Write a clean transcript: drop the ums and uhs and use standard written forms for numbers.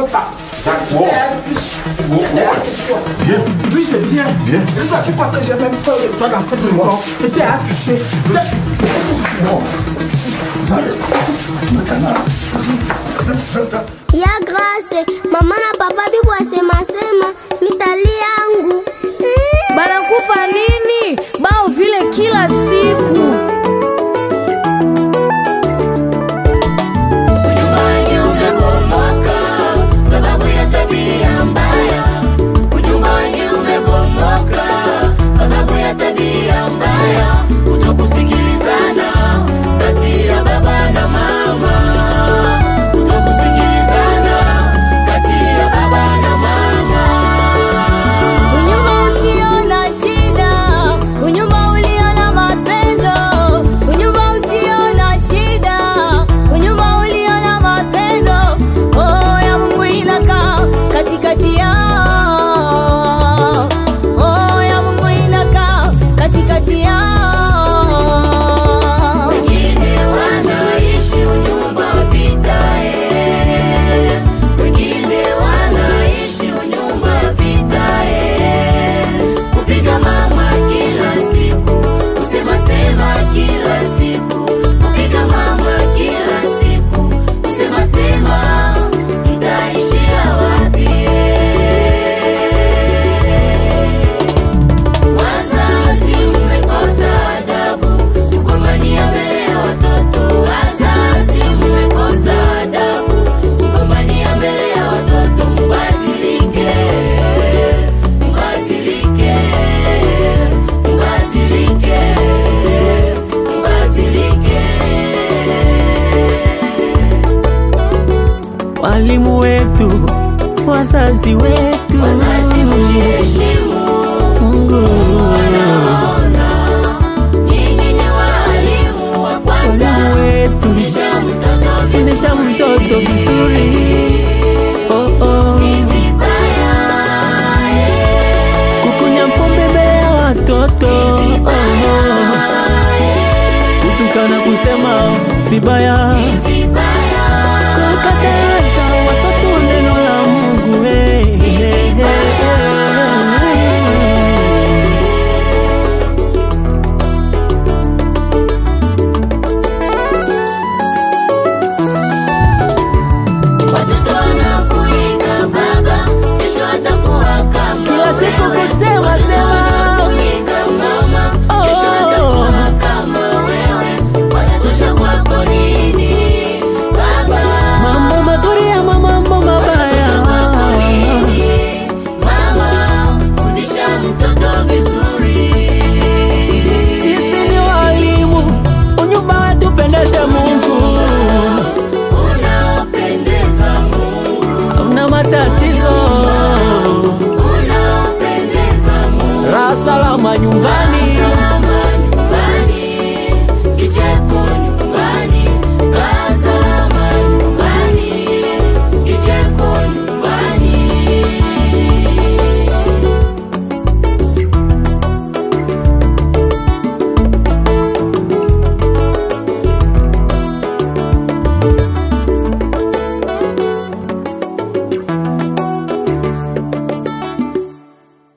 peux pas. D'accord. Viens. Oui, je viens. Viens. Tu crois que j'ai même peur de toi dans cette maison. Et t'es à toucher. Ya grâce, maman na papa biko sema mitali yangu. Banakupa nini? Bao vile kila siku. Unyumbani umebomoka sababu ya tabia mbaya. Unyumbani umebomoka sababu ya tabia mbaya. Kutokusikilizana kati ya baba na mama. Kutokusikilizana kati ya baba na mama. Unyumba usio na shida, unyumba ulio na mapendo. Unyumba usio na shida, unyumba ulio na mapendo. Oh, ya Mungu inakaa katikati yao. Oh, ya Mungu inakaa katikati yao. Wengine wanaishi unyumba vitae. Wengine wanaishi unyumba vitae. Kupiga mama kila siku, kusema sema kila siku. Kupiga mama kila siku, kusema sema, mtaishia wapi? Wazazi mmekosa adabu, kugombania mbele ya watoto. Wazazi mmekosa adabu, kugombania mbele ya watoto. Mbadilike, mbadilike, mbadilike, mbadilike. Walimu wetu, wazazi wetu, Wazazi mjiheshimu, wanaona nyinyi ni walimu wa kwanza. walimu wetu, fundisha mtoto vizuri. Ni vibaya, Kukunya pombe mbele ya watoto, kutukana kusema vibaya.